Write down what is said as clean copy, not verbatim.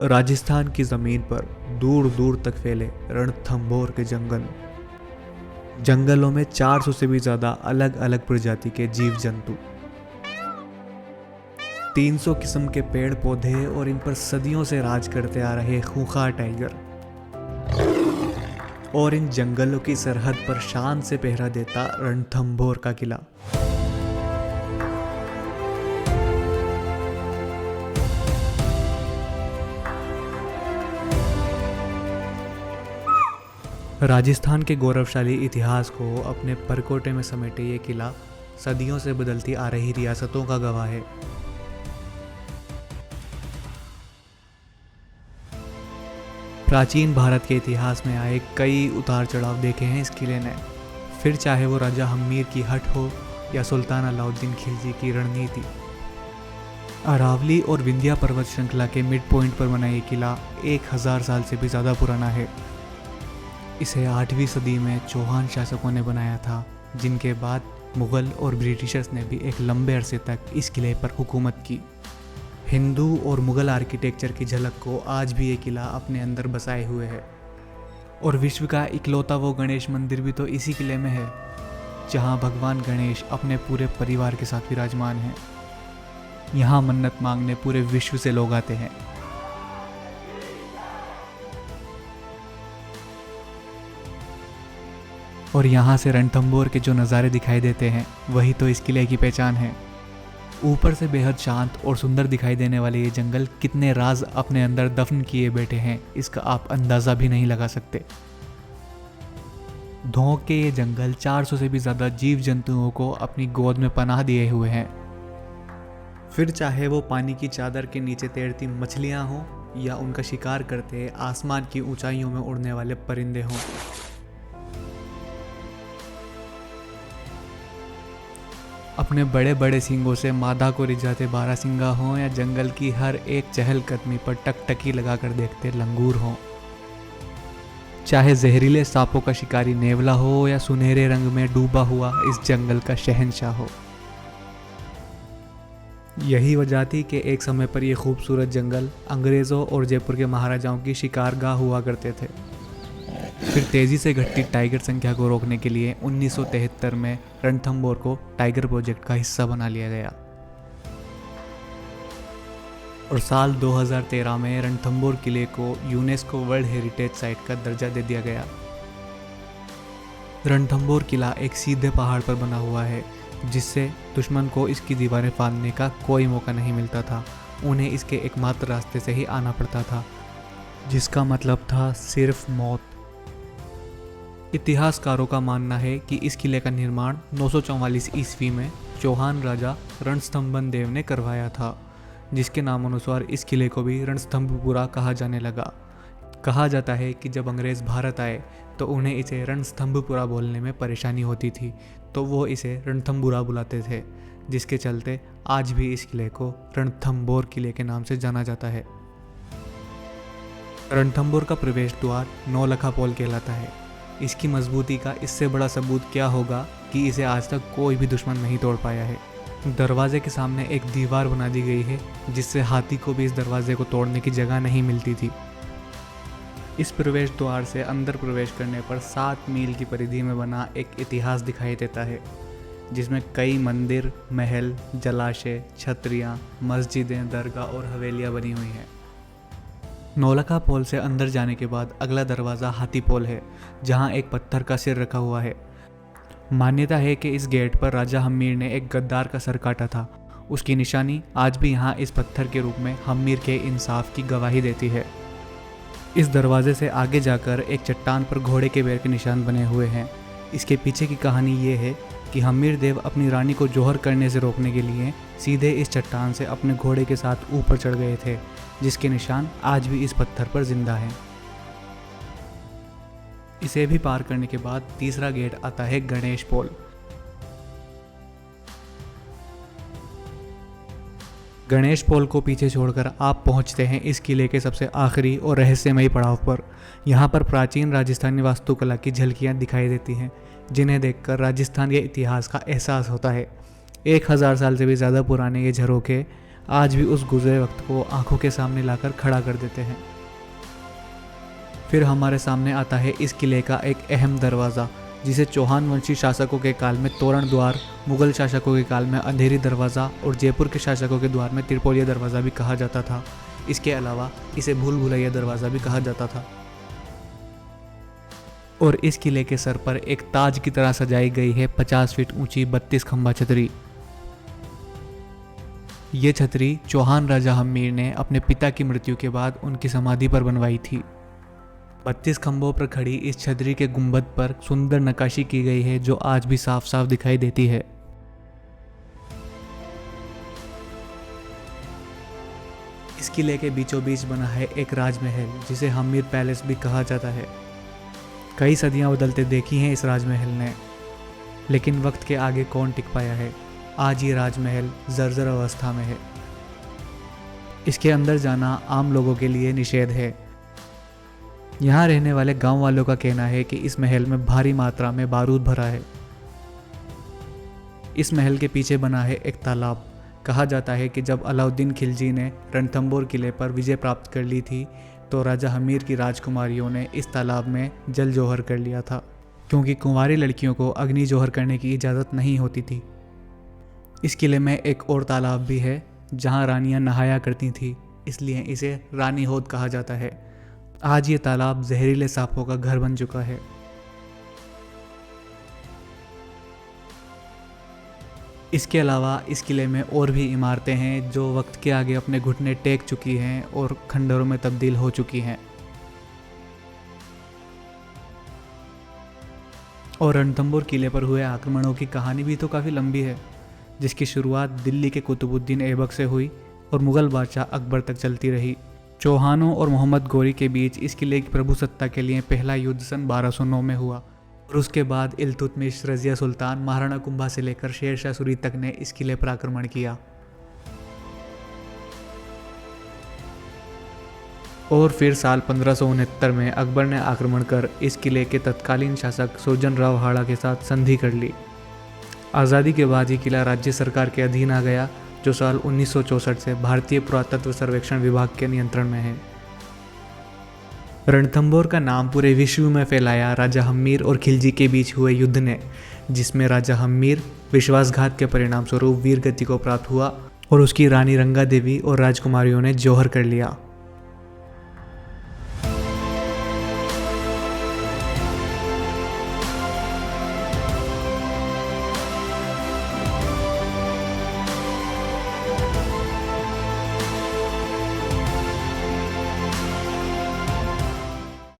राजस्थान की ज़मीन पर दूर दूर तक फैले रणथंभौर के जंगल। जंगलों में 400 से भी ज़्यादा अलग अलग प्रजाति के जीव जंतु, 300 किस्म के पेड़ पौधे और इन पर सदियों से राज करते आ रहे खूंखार टाइगर। और इन जंगलों की सरहद पर शान से पहरा देता रणथंभौर का किला। राजस्थान के गौरवशाली इतिहास को अपने परकोटे में समेटे ये किला सदियों से बदलती आ रही रियासतों का गवाह है। प्राचीन भारत के इतिहास में आए कई उतार चढ़ाव देखे हैं इस किले ने, फिर चाहे वो राजा हम्मीर की हट हो या सुल्तान अलाउद्दीन खिलजी की रणनीति। अरावली और विंध्या पर्वत श्रृंखला के मिड पॉइंट पर बना ये किला 1000 साल से भी ज़्यादा पुराना है। इसे 8वीं सदी में चौहान शासकों ने बनाया था, जिनके बाद मुग़ल और ब्रिटिशर्स ने भी एक लंबे अरसे तक इस किले पर हुकूमत की। हिंदू और मुग़ल आर्किटेक्चर की झलक को आज भी ये किला अपने अंदर बसाए हुए है। और विश्व का इकलौता वो गणेश मंदिर भी तो इसी किले में है, जहाँ भगवान गणेश अपने पूरे परिवार के साथ विराजमान हैं। यहाँ मन्नत मांगने पूरे विश्व से लोग आते हैं। और यहाँ से रणथंभौर के जो नज़ारे दिखाई देते हैं वही तो इस किले की पहचान है। ऊपर से बेहद शांत और सुंदर दिखाई देने वाले ये जंगल कितने राज अपने अंदर दफन किए बैठे हैं, इसका आप अंदाज़ा भी नहीं लगा सकते। धोंक के ये जंगल 400 से भी ज़्यादा जीव जंतुओं को अपनी गोद में पनाह दिए हुए हैं। फिर चाहे वो पानी की चादर के नीचे तैरती मछलियाँ हों या उनका शिकार करते आसमान की ऊंचाइयों में उड़ने वाले परिंदे हों। अपने बड़े बड़े सींगों से मादा को रिझाते बारहसिंगा हों या जंगल की हर एक चहलकदमी पर टकटकी लगाकर देखते लंगूर हों। चाहे जहरीले सांपों का शिकारी नेवला हो या सुनहरे रंग में डूबा हुआ इस जंगल का शहंशाह हो। यही वजह थी कि एक समय पर यह खूबसूरत जंगल अंग्रेज़ों और जयपुर के महाराजाओं की शिकारगाह हुआ करते थे। फिर तेज़ी से घटती टाइगर संख्या को रोकने के लिए 1973 में रणथंभौर को टाइगर प्रोजेक्ट का हिस्सा बना लिया गया। और साल 2013 में रणथंभौर किले को यूनेस्को वर्ल्ड हेरिटेज साइट का दर्जा दे दिया गया। रणथंभौर किला एक सीधे पहाड़ पर बना हुआ है, जिससे दुश्मन को इसकी दीवारें फांदने का कोई मौका नहीं मिलता था। उन्हें इसके एकमात्र रास्ते से ही आना पड़ता था, जिसका मतलब था सिर्फ मौत। इतिहासकारों का मानना है कि इस किले का निर्माण 944 ईस्वी में चौहान राजा रणस्तंभन देव ने करवाया था, जिसके नामानुसार इस किले को भी रणस्तंभपुरा कहा जाने लगा। कहा जाता है कि जब अंग्रेज़ भारत आए तो उन्हें इसे रणस्तंभपुरा बोलने में परेशानी होती थी, तो वो इसे रणथंभौर बुलाते थे, जिसके चलते आज भी इस किले को रणथंभौर किले के नाम से जाना जाता है। रणथंभौर का प्रवेश द्वार नौलखा पोल कहलाता है। इसकी मजबूती का इससे बड़ा सबूत क्या होगा कि इसे आज तक कोई भी दुश्मन नहीं तोड़ पाया है। दरवाजे के सामने एक दीवार बना दी गई है, जिससे हाथी को भी इस दरवाजे को तोड़ने की जगह नहीं मिलती थी। इस प्रवेश द्वार से अंदर प्रवेश करने पर 7 मील की परिधि में बना एक इतिहास दिखाई देता है, जिसमें कई मंदिर, महल, जलाशय, छतरियाँ, मस्जिदें, दरगाह और हवेलियाँ बनी हुई हैं। नौलखा पोल से अंदर जाने के बाद अगला दरवाज़ा हाथी पोल है, जहां एक पत्थर का सिर रखा हुआ है। मान्यता है कि इस गेट पर राजा हम्मीर ने एक गद्दार का सर काटा था। उसकी निशानी आज भी यहां इस पत्थर के रूप में हम्मीर के इंसाफ की गवाही देती है। इस दरवाजे से आगे जाकर एक चट्टान पर घोड़े के पैर के निशान बने हुए हैं। इसके पीछे की कहानी ये है कि हम्मीर देव अपनी रानी को जौहर करने से रोकने के लिए सीधे इस चट्टान से अपने घोड़े के साथ ऊपर चढ़ गए थे, जिसके निशान आज भी इस पत्थर पर जिंदा हैं। इसे भी पार करने के बाद तीसरा गेट आता है गणेश पोल। गणेश पोल को पीछे छोड़कर आप पहुंचते हैं इस किले के सबसे आखिरी और रहस्यमयी पड़ाव पर। यहाँ पर प्राचीन राजस्थानी वास्तुकला की झलकियाँ दिखाई देती हैं, जिन्हें देखकर राजस्थान के इतिहास का एहसास होता है। 1000 साल से भी ज़्यादा पुराने ये झरोखे आज भी उस गुजरे वक्त को आंखों के सामने लाकर खड़ा कर देते हैं। फिर हमारे सामने आता है इस किले का एक अहम दरवाज़ा, जिसे चौहान वंशी शासकों के काल में तोरण द्वार, मुगल शासकों के काल में अंधेरी दरवाज़ा और जयपुर के शासकों के द्वार में तिरपोलिया दरवाज़ा भी कहा जाता था। इसके अलावा इसे भूल भुलैया दरवाज़ा भी कहा जाता था। और इस किले के सर पर एक ताज की तरह सजाई गई है 50 फीट ऊंची 32 खंभा छतरी। ये छतरी चौहान राजा हम्मीर ने अपने पिता की मृत्यु के बाद उनकी समाधि पर बनवाई थी। 32 खंभों पर खड़ी इस छतरी के गुंबद पर सुंदर नक्काशी की गई है, जो आज भी साफ साफ दिखाई देती है। इस किले के बीचों बीच बना है एक राजमहल, जिसे हम्मीर पैलेस भी कहा जाता है। कई सदियां बदलते देखी हैं इस राजमहल ने, लेकिन वक्त के आगे कौन टिक पाया है। आज ये राजमहल जर्जर अवस्था में है। इसके अंदर जाना आम लोगों के लिए निषेध है। यहाँ रहने वाले गांव वालों का कहना है कि इस महल में भारी मात्रा में बारूद भरा है। इस महल के पीछे बना है एक तालाब। कहा जाता है कि जब अलाउद्दीन खिलजी ने रणथंबोर किले पर विजय प्राप्त कर ली थी, तो राजा हमीर की राजकुमारियों ने इस तालाब में जल जौहर कर लिया था, क्योंकि कुंवारी लड़कियों को अग्नि जौहर करने की इजाज़त नहीं होती थी। इस किले में एक और तालाब भी है, जहाँ रानियाँ नहाया करती थी, इसलिए इसे रानी हौद कहा जाता है। आज ये तालाब जहरीले सांपों का घर बन चुका है। इसके अलावा इस किले में और भी इमारतें हैं जो वक्त के आगे अपने घुटने टेक चुकी हैं और खंडरों में तब्दील हो चुकी हैं। और रणथंबोर किले पर हुए आक्रमणों की कहानी भी तो काफ़ी लंबी है, जिसकी शुरुआत दिल्ली के कुतुबुद्दीन ऐबक से हुई और मुग़ल बादशाह अकबर तक चलती रही। चौहानों और मोहम्मद गोरी के बीच इस किले की प्रभुसत्ता के लिए पहला युद्ध सन 1209 में हुआ, और उसके बाद इल्तुतमिश, रज़िया सुल्तान, महाराणा कुंभा से लेकर शेर शाह सूरी तक ने इस किले पर आक्रमण किया। और फिर साल 1569 में अकबर ने आक्रमण कर इस किले के तत्कालीन शासक सुरजन हाड़ा के साथ संधि कर ली। आज़ादी के बाद ये किला राज्य सरकार के अधीन आ गया, जो साल 1964 से भारतीय पुरातत्व सर्वेक्षण विभाग के नियंत्रण में है। रणथंबोर का नाम पूरे विश्व में फैलाया राजा हम्मीर और खिलजी के बीच हुए युद्ध ने, जिसमें राजा हम्मीर विश्वासघात के परिणाम स्वरूप वीर गति को प्राप्त हुआ और उसकी रानी रंगा देवी और राजकुमारियों ने जौहर कर लिया।